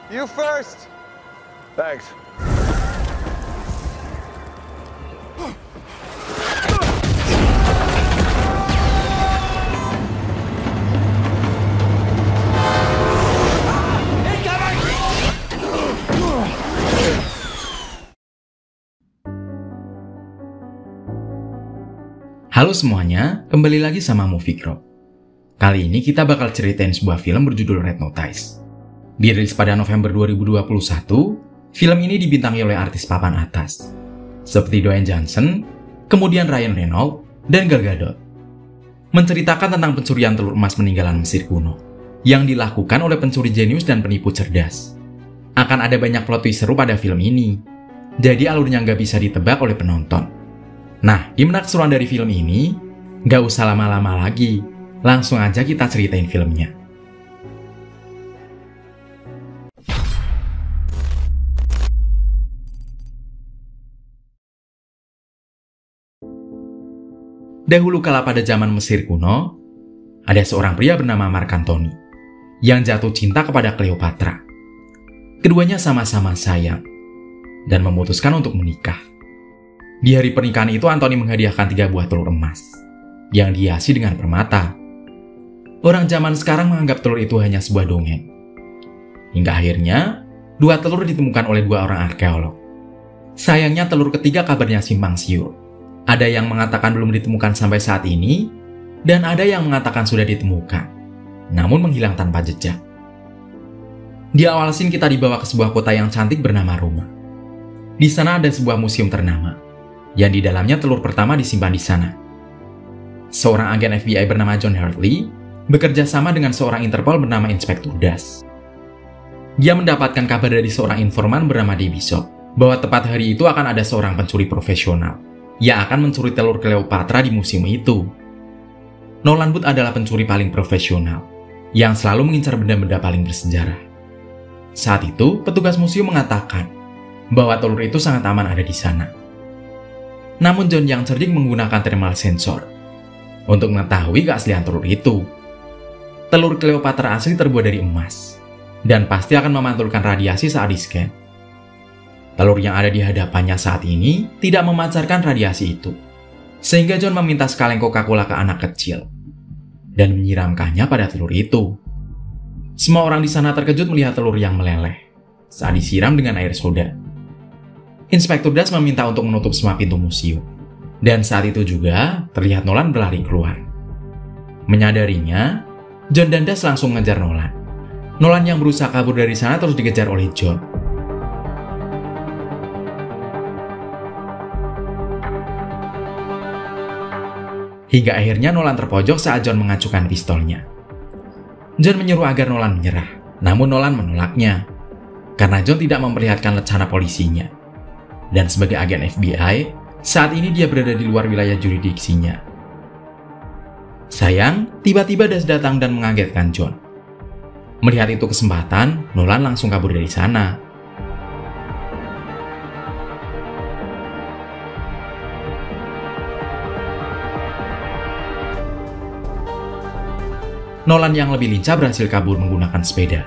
You first. Thanks. Halo semuanya, kembali lagi sama Movie Crop. Kali ini kita bakal ceritain sebuah film berjudul Red Notice. Dirilis pada November 2021, film ini dibintangi oleh artis papan atas, seperti Dwayne Johnson, kemudian Ryan Reynolds, dan Gal Gadot. Menceritakan tentang pencurian telur emas peninggalan Mesir kuno, yang dilakukan oleh pencuri jenius dan penipu cerdas. Akan ada banyak plot twist seru pada film ini, jadi alurnya nggak bisa ditebak oleh penonton. Nah, gimana keseruan dari film ini? Gak usah lama-lama lagi, langsung aja kita ceritain filmnya. Dahulu kala pada zaman Mesir kuno, ada seorang pria bernama Mark Antony yang jatuh cinta kepada Cleopatra. Keduanya sama-sama sayang dan memutuskan untuk menikah. Di hari pernikahan itu, Antony menghadiahkan 3 buah telur emas yang dihiasi dengan permata. Orang zaman sekarang menganggap telur itu hanya sebuah dongeng. Hingga akhirnya, 2 telur ditemukan oleh 2 orang arkeolog. Sayangnya telur ketiga kabarnya simpang siur. Ada yang mengatakan belum ditemukan sampai saat ini, dan ada yang mengatakan sudah ditemukan, namun menghilang tanpa jejak. Di awal scene kita dibawa ke sebuah kota yang cantik bernama Roma. Di sana ada sebuah museum ternama, yang di dalamnya telur pertama disimpan di sana. Seorang agen FBI bernama John Hartley bekerja sama dengan seorang Interpol bernama Inspektur Das. Dia mendapatkan kabar dari seorang informan bernama Dee Bishop bahwa tepat hari itu akan ada seorang pencuri profesional yang akan mencuri telur Cleopatra di museum itu. Nolan Wood adalah pencuri paling profesional yang selalu mengincar benda-benda paling bersejarah. Saat itu, petugas museum mengatakan bahwa telur itu sangat aman ada di sana. Namun John yang cerdik menggunakan thermal sensor untuk mengetahui keaslian telur itu. Telur Cleopatra asli terbuat dari emas dan pasti akan memantulkan radiasi saat di-scan. Telur yang ada di hadapannya saat ini tidak memancarkan radiasi itu, sehingga John meminta sekaleng Coca-Cola ke anak kecil dan menyiramkannya pada telur itu. Semua orang di sana terkejut melihat telur yang meleleh saat disiram dengan air soda. Inspektur Das meminta untuk menutup semua pintu museum. Dan saat itu juga terlihat Nolan berlari keluar. Menyadarinya, John dan Das langsung mengejar Nolan. Nolan yang berusaha kabur dari sana terus dikejar oleh John. Hingga akhirnya Nolan terpojok saat John mengacukan pistolnya. John menyuruh agar Nolan menyerah, namun Nolan menolaknya karena John tidak memperlihatkan lencana polisinya. Dan sebagai agen FBI, saat ini dia berada di luar wilayah juridiksinya. Sayang, tiba-tiba Das datang dan mengagetkan John. Melihat itu kesempatan, Nolan langsung kabur dari sana. Nolan yang lebih lincah berhasil kabur menggunakan sepeda.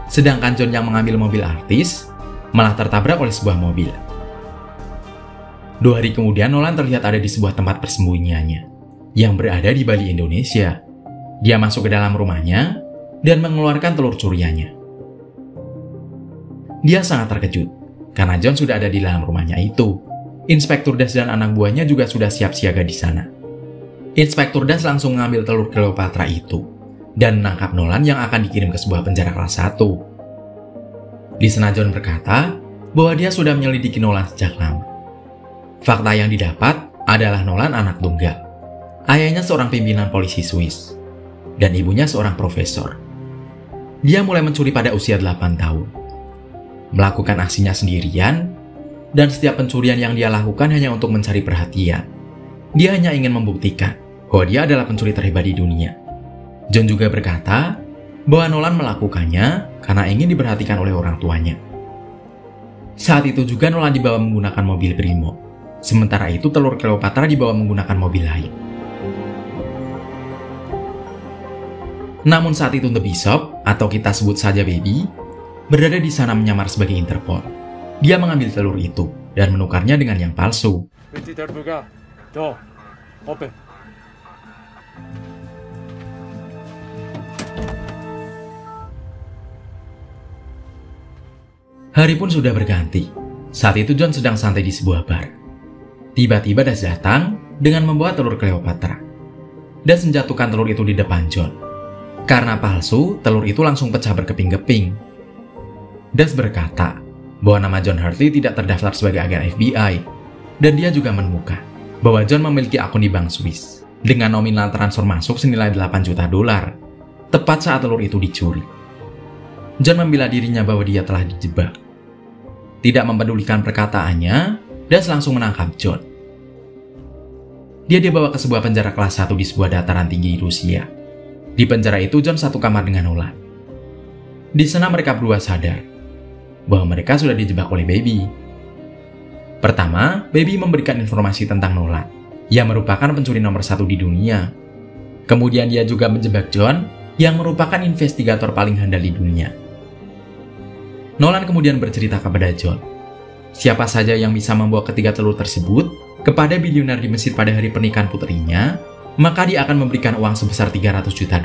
Sedangkan John yang mengambil mobil artis malah tertabrak oleh sebuah mobil. 2 hari kemudian Nolan terlihat ada di sebuah tempat persembunyiannya yang berada di Bali, Indonesia. Dia masuk ke dalam rumahnya dan mengeluarkan telur curiannya. Dia sangat terkejut karena John sudah ada di dalam rumahnya itu. Inspektur Das dan anak buahnya juga sudah siap siaga di sana. Inspektur Das langsung mengambil telur Cleopatra itu dan menangkap Nolan yang akan dikirim ke sebuah penjara kelas 1. Di sana John berkata bahwa dia sudah menyelidiki Nolan sejak lama. Fakta yang didapat adalah Nolan anak tunggal. Ayahnya seorang pimpinan polisi Swiss dan ibunya seorang profesor. Dia mulai mencuri pada usia 8 tahun. Melakukan aksinya sendirian, dan setiap pencurian yang dia lakukan hanya untuk mencari perhatian. Dia hanya ingin membuktikan bahwa dia adalah pencuri terhebat di dunia. John juga berkata bahwa Nolan melakukannya karena ingin diperhatikan oleh orang tuanya. Saat itu juga Nolan dibawa menggunakan mobil Brimo. Sementara itu telur Cleopatra dibawa menggunakan mobil lain. Namun saat itu The Bishop, atau kita sebut saja Baby, berada di sana menyamar sebagai Interpol. Dia mengambil telur itu dan menukarnya dengan yang palsu. Hari pun sudah berganti. Saat itu John sedang santai di sebuah bar. Tiba-tiba Das datang dengan membawa telur Cleopatra. Das menjatuhkan telur itu di depan John. Karena palsu, telur itu langsung pecah berkeping-keping. Das berkata bahwa nama John Hartley tidak terdaftar sebagai agen FBI. Dan dia juga menemukan bahwa John memiliki akun di bank Swiss dengan nominal transfer masuk senilai $8 juta, tepat saat telur itu dicuri. John membela dirinya bahwa dia telah dijebak. Tidak mempedulikan perkataannya, Das langsung menangkap John. Dia dibawa ke sebuah penjara kelas 1 di sebuah dataran tinggi Rusia. Di penjara itu John satu kamar dengan Nolan. Di sana mereka berdua sadar bahwa mereka sudah dijebak oleh Baby. Pertama, Baby memberikan informasi tentang Nolan, yang merupakan pencuri nomor 1 di dunia. Kemudian dia juga menjebak John, yang merupakan investigator paling handal di dunia. Nolan kemudian bercerita kepada John, siapa saja yang bisa membawa ketiga telur tersebut kepada bilioner di Mesir pada hari pernikahan putrinya, maka dia akan memberikan uang sebesar $300 juta.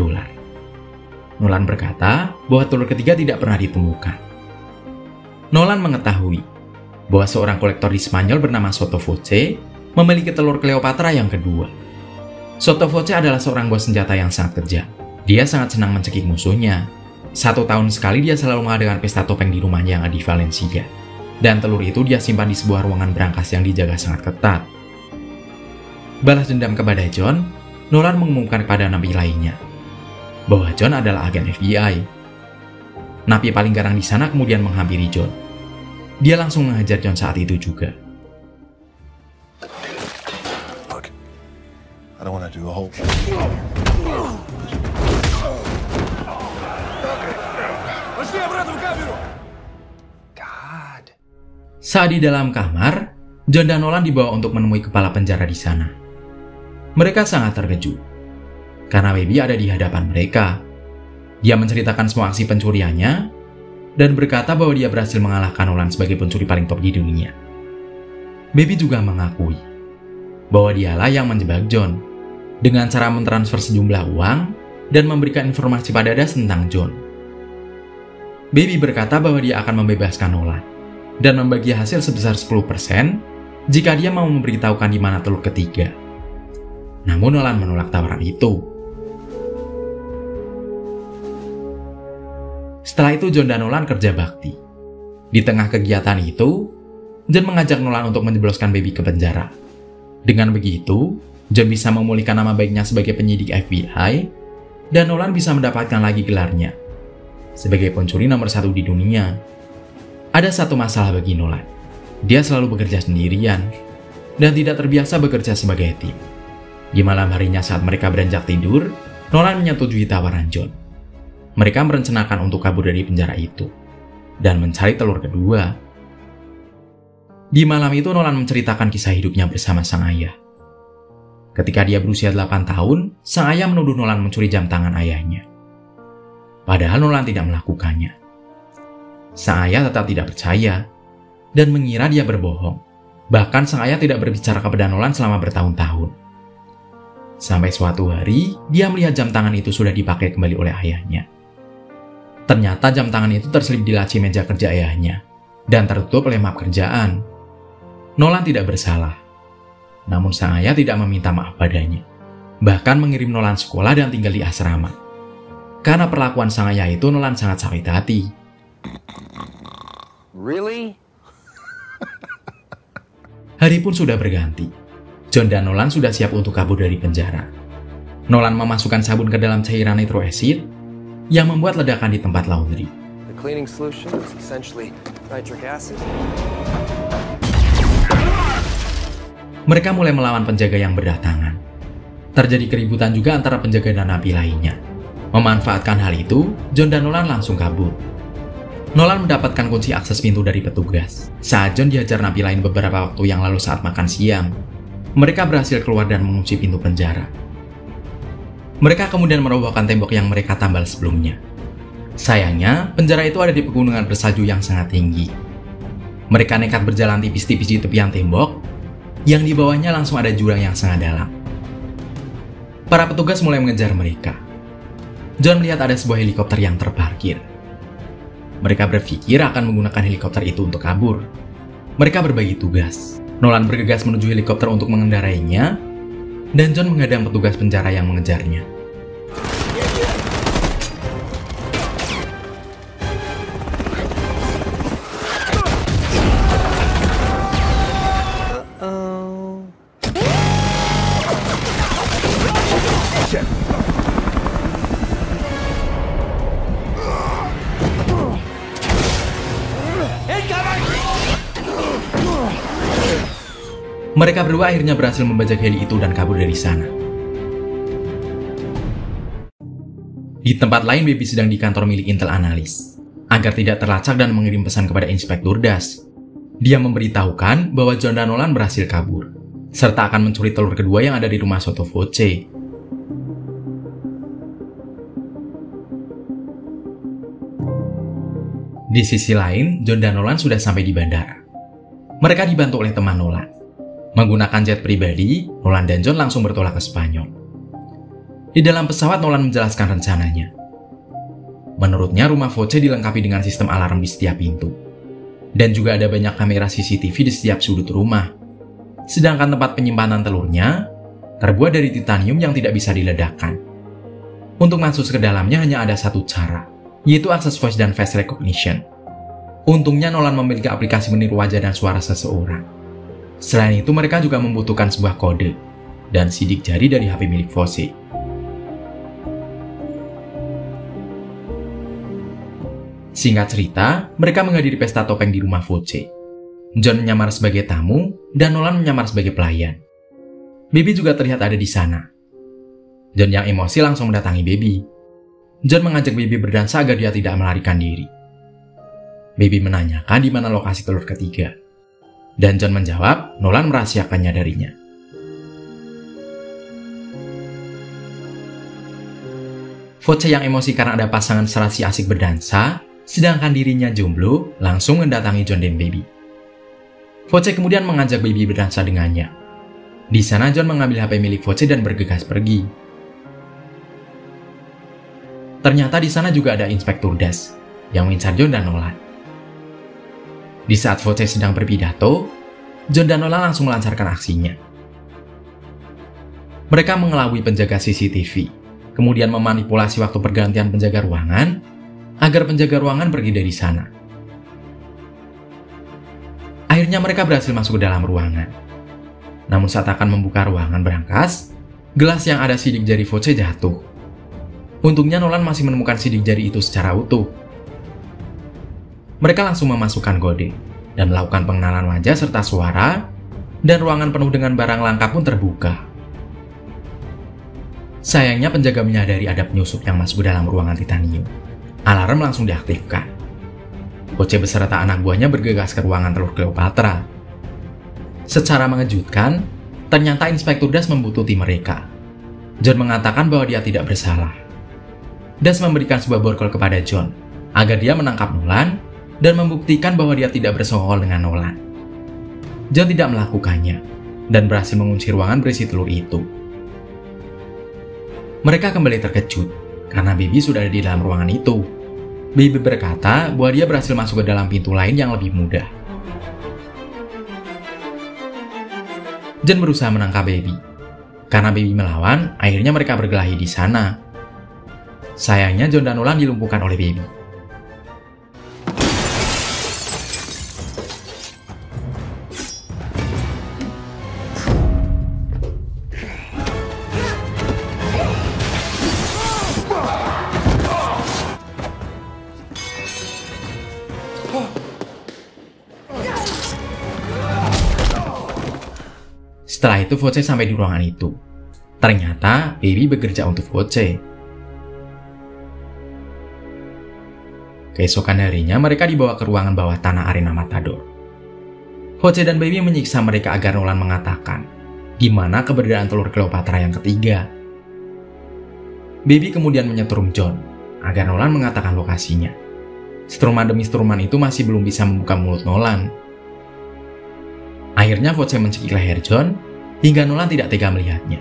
Nolan berkata bahwa telur ketiga tidak pernah ditemukan. Nolan mengetahui bahwa seorang kolektor di Spanyol bernama Sottovoce memiliki telur Cleopatra yang kedua. Sottovoce adalah seorang bos senjata yang sangat kejam. Dia sangat senang mencekik musuhnya. 1 tahun sekali dia selalu mengadakan pesta topeng di rumahnya yang ada di Valencia. Dan telur itu dia simpan di sebuah ruangan berangkas yang dijaga sangat ketat. Balas dendam kepada John, Nolan mengumumkan kepada napi lainnya bahwa John adalah agen FBI. Napi paling garang di sana kemudian menghampiri John. Dia langsung menghajar John saat itu juga. Look, I don't want to do a whole... Saat di dalam kamar, John dan Nolan dibawa untuk menemui kepala penjara di sana. Mereka sangat terkejut karena Baby ada di hadapan mereka. Dia menceritakan semua aksi pencuriannya dan berkata bahwa dia berhasil mengalahkan Nolan sebagai pencuri paling top di dunia. Baby juga mengakui bahwa dialah yang menjebak John dengan cara mentransfer sejumlah uang dan memberikan informasi pada Das tentang John. Baby berkata bahwa dia akan membebaskan Nolan dan membagi hasil sebesar 10% jika dia mau memberitahukan di mana telur ketiga. Namun Nolan menolak tawaran itu. Setelah itu John dan Nolan kerja bakti. Di tengah kegiatan itu, John mengajak Nolan untuk menjebloskan Baby ke penjara. Dengan begitu, John bisa memulihkan nama baiknya sebagai penyidik FBI dan Nolan bisa mendapatkan lagi gelarnya sebagai pencuri nomor 1 di dunia. Ada satu masalah bagi Nolan. Dia selalu bekerja sendirian dan tidak terbiasa bekerja sebagai tim. Di malam harinya saat mereka beranjak tidur, Nolan menyetujui tawaran John. Mereka merencanakan untuk kabur dari penjara itu dan mencari telur kedua. Di malam itu Nolan menceritakan kisah hidupnya bersama sang ayah. Ketika dia berusia 8 tahun, sang ayah menuduh Nolan mencuri jam tangan ayahnya. Padahal Nolan tidak melakukannya. Sang ayah tetap tidak percaya dan mengira dia berbohong. Bahkan sang ayah tidak berbicara kepada Nolan selama bertahun-tahun. Sampai suatu hari, dia melihat jam tangan itu sudah dipakai kembali oleh ayahnya. Ternyata jam tangan itu terselip di laci meja kerja ayahnya dan tertutup oleh map kerjaan. Nolan tidak bersalah. Namun sang ayah tidak meminta maaf padanya. Bahkan mengirim Nolan sekolah dan tinggal di asrama. Karena perlakuan sang ayah itu, Nolan sangat sakit hati. Really? Hari pun sudah berganti. John dan Nolan sudah siap untuk kabur dari penjara. Nolan memasukkan sabun ke dalam cairan nitro acid yang membuat ledakan di tempat laundry. The cleaning solution is essentially nitric acid. Mereka mulai melawan penjaga yang berdatangan. Terjadi keributan juga antara penjaga dan napi lainnya. Memanfaatkan hal itu, John dan Nolan langsung kabur. Nolan mendapatkan kunci akses pintu dari petugas. Saat John dihajar napi lain beberapa waktu yang lalu saat makan siang, mereka berhasil keluar dan mengunci pintu penjara. Mereka kemudian merobohkan tembok yang mereka tambal sebelumnya. Sayangnya, penjara itu ada di pegunungan bersalju yang sangat tinggi. Mereka nekat berjalan tipis-tipis di tepian tembok, yang di bawahnya langsung ada jurang yang sangat dalam. Para petugas mulai mengejar mereka. John melihat ada sebuah helikopter yang terparkir. Mereka berpikir akan menggunakan helikopter itu untuk kabur. Mereka berbagi tugas. Nolan bergegas menuju helikopter untuk mengendarainya, dan John menghadang petugas penjara yang mengejarnya. Mereka berdua akhirnya berhasil membajak heli itu dan kabur dari sana. Di tempat lain, Baby sedang di kantor milik Intel Analis. Agar tidak terlacak dan mengirim pesan kepada Inspektur Das, dia memberitahukan bahwa John dan Nolan berhasil kabur, serta akan mencuri telur kedua yang ada di rumah Soto Voce. Di sisi lain, John dan Nolan sudah sampai di bandara. Mereka dibantu oleh teman Nolan. Menggunakan jet pribadi, Nolan dan John langsung bertolak ke Spanyol. Di dalam pesawat, Nolan menjelaskan rencananya. Menurutnya, rumah Voce dilengkapi dengan sistem alarm di setiap pintu. Dan juga ada banyak kamera CCTV di setiap sudut rumah. Sedangkan tempat penyimpanan telurnya terbuat dari titanium yang tidak bisa diledakkan. Untuk masuk ke dalamnya hanya ada satu cara, yaitu akses voice dan face recognition. Untungnya Nolan memiliki aplikasi meniru wajah dan suara seseorang. Selain itu, mereka juga membutuhkan sebuah kode dan sidik jari dari HP milik Voce. Singkat cerita, mereka menghadiri pesta topeng di rumah Voce. John menyamar sebagai tamu, dan Nolan menyamar sebagai pelayan. Baby juga terlihat ada di sana. John yang emosi langsung mendatangi Baby. John mengajak Baby berdansa agar dia tidak melarikan diri. Baby menanyakan di mana lokasi telur ketiga. Dan John menjawab, Nolan merahasiakannya darinya. Voce yang emosi karena ada pasangan serasi asik berdansa, sedangkan dirinya jomblo, langsung mendatangi John dan Baby. Voce kemudian mengajak Baby berdansa dengannya. Di sana John mengambil HP milik Voce dan bergegas pergi. Ternyata di sana juga ada Inspektur Das yang mengincar John dan Nolan. Di saat Voce sedang berpidato, John dan Nolan langsung melancarkan aksinya. Mereka mengelabui penjaga CCTV, kemudian memanipulasi waktu pergantian penjaga ruangan agar penjaga ruangan pergi dari sana. Akhirnya mereka berhasil masuk ke dalam ruangan. Namun saat akan membuka ruangan berangkas, gelas yang ada sidik jari Voce jatuh. Untungnya Nolan masih menemukan sidik jari itu secara utuh. Mereka langsung memasukkan kode dan melakukan pengenalan wajah serta suara, dan ruangan penuh dengan barang langka pun terbuka. Sayangnya penjaga menyadari ada penyusup yang masuk ke dalam ruangan titanium. Alarm langsung diaktifkan. Voce beserta anak buahnya bergegas ke ruangan telur Cleopatra. Secara mengejutkan, ternyata Inspektur Das membutuhkan mereka. John mengatakan bahwa dia tidak bersalah. Das memberikan sebuah borgol kepada John agar dia menangkap Nolan dan membuktikan bahwa dia tidak bersekongkol dengan Nolan. John tidak melakukannya dan berhasil mengunci ruangan berisi telur itu. Mereka kembali terkejut karena Baby sudah ada di dalam ruangan itu. Baby berkata bahwa dia berhasil masuk ke dalam pintu lain yang lebih mudah. John berusaha menangkap Baby. Karena Baby melawan, akhirnya mereka berkelahi di sana. Sayangnya John dan Nolan dilumpuhkan oleh Baby. Setelah itu Voce sampai di ruangan itu. Ternyata Baby bekerja untuk Voce. Keesokan harinya mereka dibawa ke ruangan bawah tanah arena Matador. Voce dan Baby menyiksa mereka agar Nolan mengatakan gimana keberadaan telur Cleopatra yang ketiga. Baby kemudian menyetrum John agar Nolan mengatakan lokasinya. Struman demi struman itu masih belum bisa membuka mulut Nolan. Akhirnya Voce mencekik leher John hingga Nolan tidak tega melihatnya.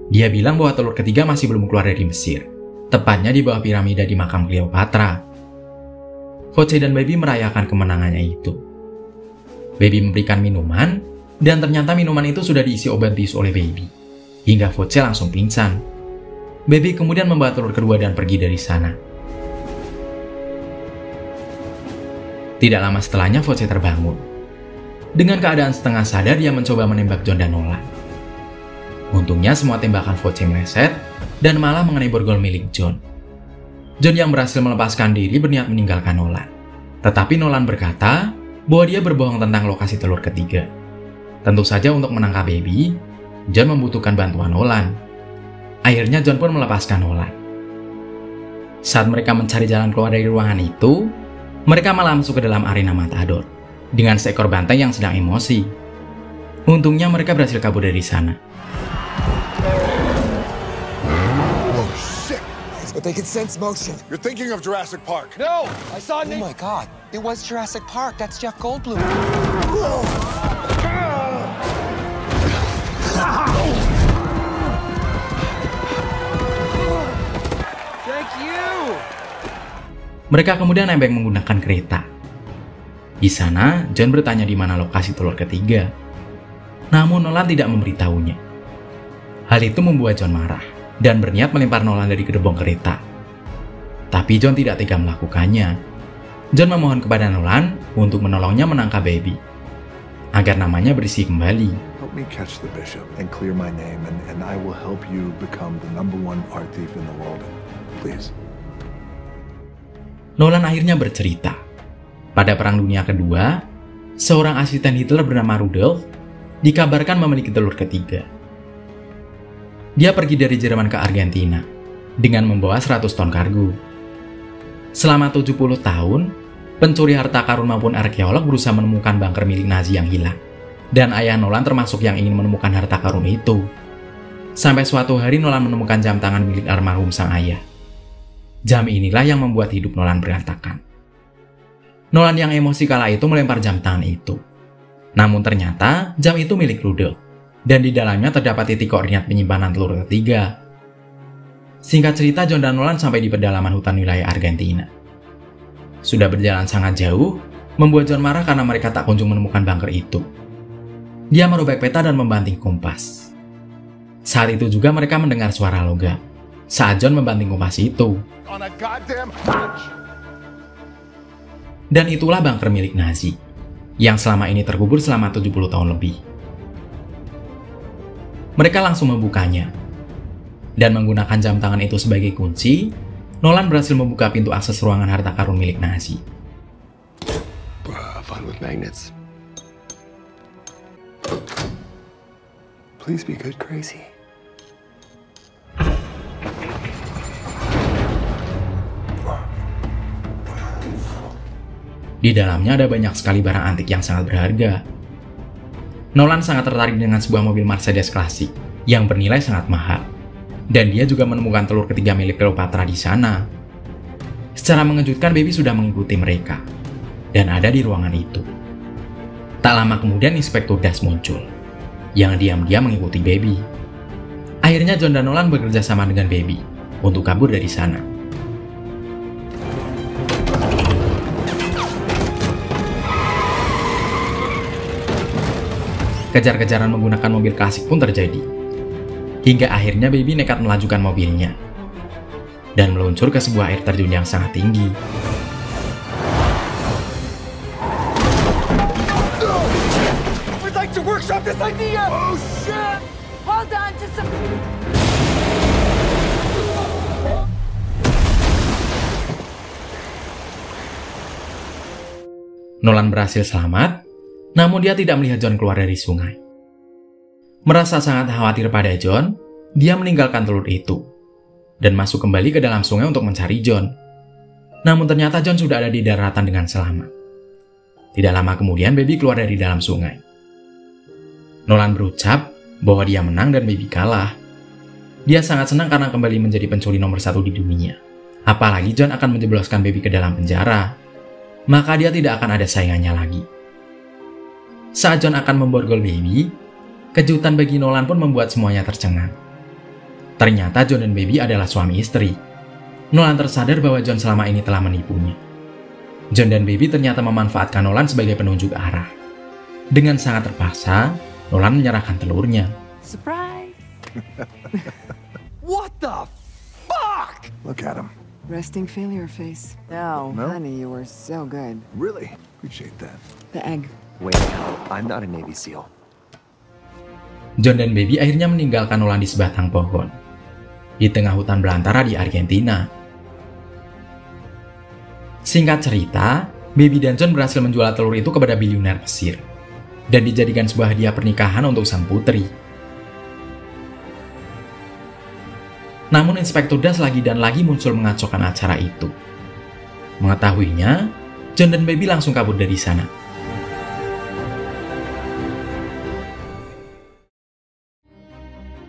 Dia bilang bahwa telur ketiga masih belum keluar dari Mesir, tepatnya di bawah piramida di makam Cleopatra. Voce dan Baby merayakan kemenangannya itu. Baby memberikan minuman, dan ternyata minuman itu sudah diisi obat bius oleh Baby, hingga Voce langsung pingsan. Baby kemudian membawa telur kedua dan pergi dari sana. Tidak lama setelahnya Voce terbangun. Dengan keadaan setengah sadar, dia mencoba menembak John dan Nolan. Untungnya semua tembakan Voce meleset dan malah mengenai borgol milik John. John yang berhasil melepaskan diri berniat meninggalkan Nolan. Tetapi Nolan berkata bahwa dia berbohong tentang lokasi telur ketiga. Tentu saja untuk menangkap Baby, John membutuhkan bantuan Nolan. Akhirnya John pun melepaskan Nolan. Saat mereka mencari jalan keluar dari ruangan itu, mereka malah masuk ke dalam arena Matador dengan seekor banteng yang sedang emosi. Untungnya mereka berhasil kabur dari sana. But they can sense motion. You're thinking of Jurassic Park. No! I saw Oh my God. It was Jurassic Park. That's Jeff Goldblum. Thank you! Mereka kemudian nebeng menggunakan kereta. Di sana, John bertanya di mana lokasi telur ketiga. Namun Nolan tidak memberitahunya. Hal itu membuat John marah dan berniat melempar Nolan dari gerbong kereta. Tapi John tidak tega melakukannya. John memohon kepada Nolan untuk menolongnya menangkap Baby, agar namanya bersih kembali. Help me catch the bishop and clear my name, and I will help you become the #1 art thief in the world. Please. Nolan akhirnya bercerita. Pada Perang Dunia Kedua, seorang asisten Hitler bernama Rudolf dikabarkan memiliki telur ketiga. Dia pergi dari Jerman ke Argentina dengan membawa 100 ton kargo. Selama 70 tahun, pencuri harta karun maupun arkeolog berusaha menemukan bunker milik Nazi yang hilang. Dan ayah Nolan termasuk yang ingin menemukan harta karun itu. Sampai suatu hari Nolan menemukan jam tangan milik almarhum sang ayah. Jam inilah yang membuat hidup Nolan berantakan. Nolan yang emosi kala itu melempar jam tangan itu. Namun ternyata jam itu milik Rudolf. Dan di dalamnya terdapat titik koordinat penyimpanan telur ketiga. Singkat cerita, John dan Nolan sampai di pedalaman hutan wilayah Argentina. Sudah berjalan sangat jauh, membuat John marah karena mereka tak kunjung menemukan bunker itu. Dia merobek peta dan membanting kompas. Saat itu juga mereka mendengar suara logam saat John membanting kompas itu. Dan itulah bunker milik Nazi, yang selama ini terkubur selama 70 tahun lebih. Mereka langsung membukanya. Dan menggunakan jam tangan itu sebagai kunci, Nolan berhasil membuka pintu akses ruangan harta karun milik Nazi. Fun with magnets. Please be good, crazy. Di dalamnya ada banyak sekali barang antik yang sangat berharga. Nolan sangat tertarik dengan sebuah mobil Mercedes klasik yang bernilai sangat mahal. Dan dia juga menemukan telur ketiga milik Cleopatra di sana. Secara mengejutkan, Baby sudah mengikuti mereka dan ada di ruangan itu. Tak lama kemudian Inspektur Das muncul, yang diam-diam mengikuti Baby. Akhirnya John dan Nolan bekerja sama dengan Baby untuk kabur dari sana. Kejar-kejaran menggunakan mobil klasik pun terjadi. Hingga akhirnya Baby nekat melajukan mobilnya dan meluncur ke sebuah air terjun yang sangat tinggi. We'd like to workshop this idea! Oh shit! Hold on to some... Nolan berhasil selamat, namun dia tidak melihat John keluar dari sungai. Merasa sangat khawatir pada John, dia meninggalkan telur itu dan masuk kembali ke dalam sungai untuk mencari John. Namun ternyata John sudah ada di daratan dengan selamat. Tidak lama kemudian Baby keluar dari dalam sungai. Nolan berucap bahwa dia menang dan Baby kalah. Dia sangat senang karena kembali menjadi pencuri nomor 1 di dunia. Apalagi John akan menjebloskan Baby ke dalam penjara, maka dia tidak akan ada saingannya lagi. Saat John akan memborgol Baby, kejutan bagi Nolan pun membuat semuanya tercengang. Ternyata John dan Baby adalah suami istri. Nolan tersadar bahwa John selama ini telah menipunya. John dan Baby ternyata memanfaatkan Nolan sebagai penunjuk arah. Dengan sangat terpaksa, Nolan menyerahkan telurnya. Surprise! What the fuck? Look at him. Resting failure face. No, No? honey, you were so good. Really? Appreciate that. The egg. Wait, I'm not a Navy SEAL. John dan Baby akhirnya meninggalkan Nolan di sebatang pohon, di tengah hutan belantara di Argentina. Singkat cerita, Baby dan John berhasil menjual telur itu kepada biliuner Mesir, dan dijadikan sebuah hadiah pernikahan untuk sang putri. Namun Inspektur Das lagi dan lagi muncul mengacaukan acara itu. Mengetahuinya, John dan Baby langsung kabur dari sana.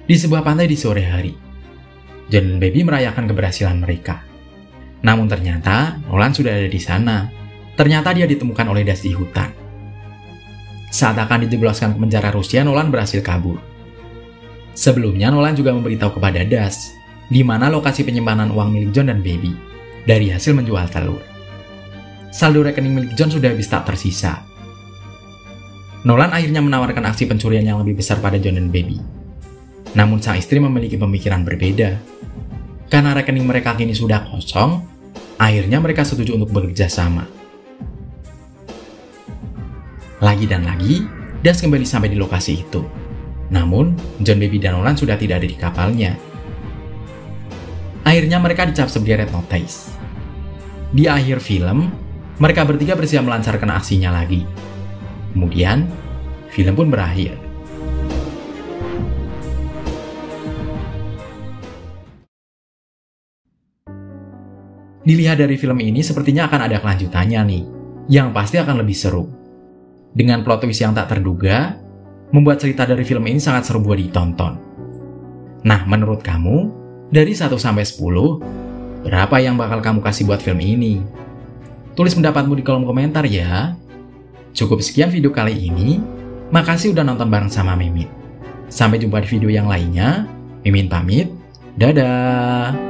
Di sebuah pantai di sore hari, John dan Baby merayakan keberhasilan mereka. Namun ternyata Nolan sudah ada di sana. Ternyata dia ditemukan oleh Das di hutan. Saat akan dijebloskan ke penjara Rusia, Nolan berhasil kabur. Sebelumnya Nolan juga memberitahu kepada Das di mana lokasi penyimpanan uang milik John dan Baby dari hasil menjual telur. Saldo rekening milik John sudah habis tak tersisa. Nolan akhirnya menawarkan aksi pencurian yang lebih besar pada John dan Baby. Namun sang istri memiliki pemikiran berbeda. Karena rekening mereka kini sudah kosong, akhirnya mereka setuju untuk bekerja sama. Lagi dan lagi, Das kembali sampai di lokasi itu. Namun, John, Baby, dan Nolan sudah tidak ada di kapalnya. Akhirnya mereka dicap sebagai Red Notice. Di akhir film, mereka bertiga bersiap melancarkan aksinya lagi. Kemudian, film pun berakhir. Dilihat dari film ini, sepertinya akan ada kelanjutannya nih, yang pasti akan lebih seru. Dengan plot twist yang tak terduga, membuat cerita dari film ini sangat seru buat ditonton. Nah, menurut kamu, dari 1 sampai 10, berapa yang bakal kamu kasih buat film ini? Tulis pendapatmu di kolom komentar ya. Cukup sekian video kali ini. Makasih udah nonton bareng sama Mimin. Sampai jumpa di video yang lainnya. Mimin pamit. Dadah.